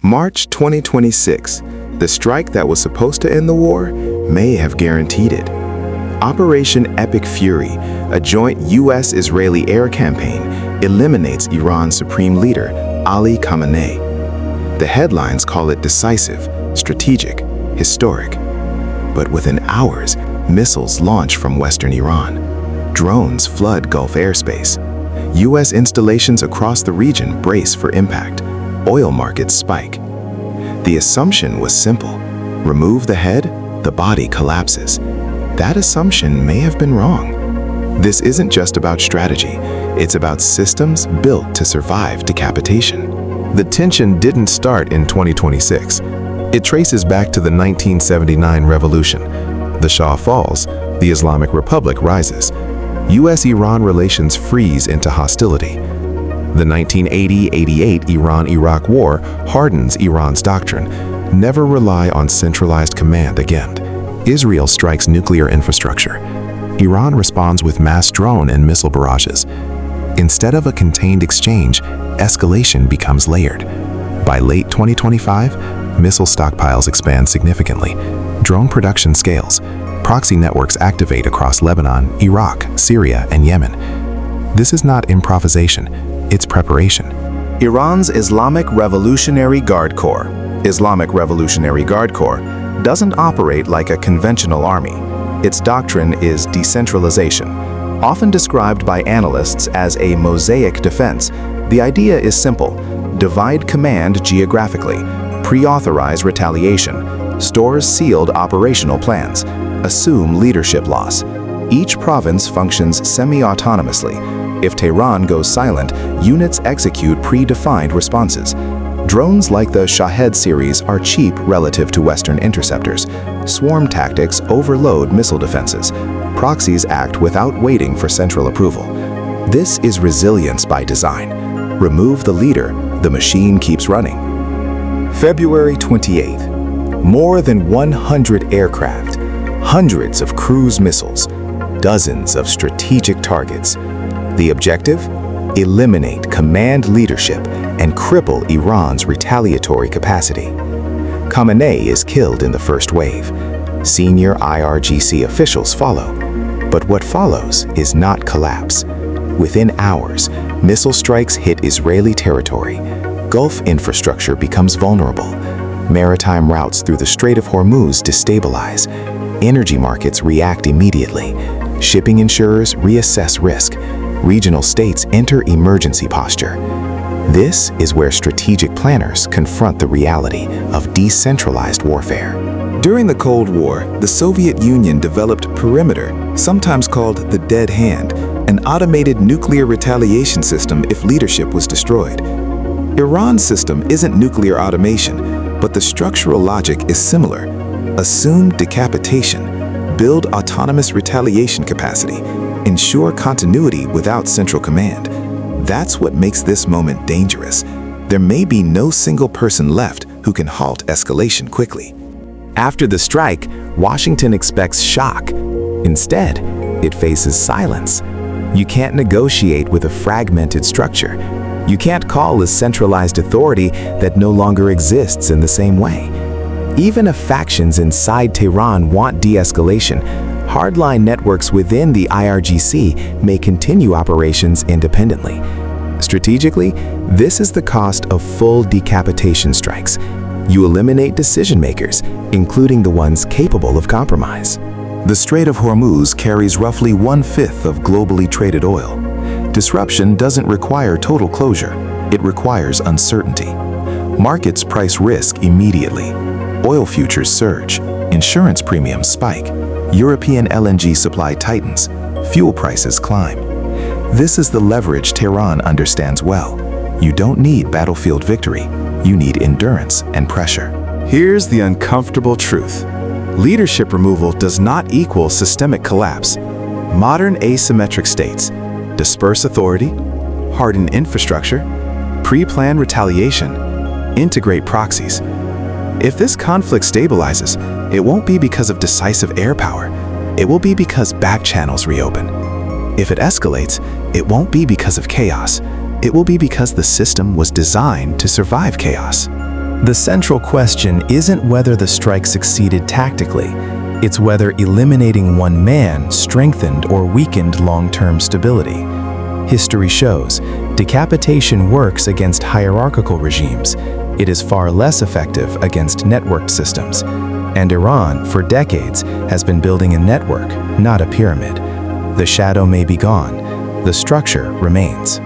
March 2026, the strike that was supposed to end the war may have guaranteed it. Operation Epic Fury, a joint U.S.-Israeli air campaign, eliminates Iran's supreme leader, Ali Khamenei. The headlines call it decisive, strategic, historic. But within hours, missiles launch from western Iran. Drones flood Gulf airspace. U.S. installations across the region brace for impact. Oil markets spike. The assumption was simple. Remove the head, the body collapses. That assumption may have been wrong. This isn't just about strategy. It's about systems built to survive decapitation. The tension didn't start in 2026. It traces back to the 1979 revolution. The Shah falls, the Islamic Republic rises. U.S.-Iran relations freeze into hostility. The 1980-88 Iran-Iraq War hardens Iran's doctrine: never rely on centralized command again. Israel strikes nuclear infrastructure. Iran responds with mass drone and missile barrages. Instead of a contained exchange, escalation becomes layered. By late 2025, missile stockpiles expand significantly. Drone production scales. Proxy networks activate across Lebanon, Iraq, Syria, and Yemen. This is not improvisation, it's preparation. Iran's Islamic Revolutionary Guard Corps, doesn't operate like a conventional army. Its doctrine is decentralization. Often described by analysts as a mosaic defense, the idea is simple: divide command geographically, pre-authorize retaliation, store sealed operational plans, assume leadership loss. Each province functions semi-autonomously. If Tehran goes silent, units execute predefined responses. Drones like the Shahed series are cheap relative to Western interceptors. Swarm tactics overload missile defenses. Proxies act without waiting for central approval. This is resilience by design. Remove the leader, the machine keeps running. February 28th. More than 100 aircraft, hundreds of cruise missiles, dozens of strategic targets. The objective? Eliminate command leadership and cripple Iran's retaliatory capacity. Khamenei is killed in the first wave. Senior IRGC officials follow. But what follows is not collapse. Within hours, missile strikes hit Israeli territory. Gulf infrastructure becomes vulnerable. Maritime routes through the Strait of Hormuz destabilize. Energy markets react immediately. Shipping insurers reassess risk. Regional states enter emergency posture. This is where strategic planners confront the reality of decentralized warfare. During the Cold War, the Soviet Union developed Perimeter, sometimes called the Dead Hand, an automated nuclear retaliation system if leadership was destroyed. Iran's system isn't nuclear automation, but the structural logic is similar. Assume decapitation, build autonomous retaliation capacity, ensure continuity without central command. That's what makes this moment dangerous. There may be no single person left who can halt escalation quickly. After the strike, Washington expects shock. Instead, it faces silence. You can't negotiate with a fragmented structure. You can't call a centralized authority that no longer exists in the same way. Even if factions inside Tehran want de-escalation, hardline networks within the IRGC may continue operations independently. Strategically, this is the cost of full decapitation strikes. You eliminate decision makers, including the ones capable of compromise. The Strait of Hormuz carries roughly 1/5 of globally traded oil. Disruption doesn't require total closure, it requires uncertainty. Markets price risk immediately. Oil futures surge, insurance premiums spike, European LNG supply tightens, fuel prices climb. This is the leverage Tehran understands well. You don't need battlefield victory, you need endurance and pressure. Here's the uncomfortable truth. Leadership removal does not equal systemic collapse. Modern asymmetric states disperse authority, harden infrastructure, pre-plan retaliation, integrate proxies. If this conflict stabilizes, it won't be because of decisive air power. It will be because back channels reopen. If it escalates, it won't be because of chaos. It will be because the system was designed to survive chaos. The central question isn't whether the strike succeeded tactically. It's whether eliminating one man strengthened or weakened long-term stability. History shows decapitation works against hierarchical regimes. It is far less effective against networked systems. And Iran, for decades, has been building a network, not a pyramid. The shadow may be gone. The structure remains.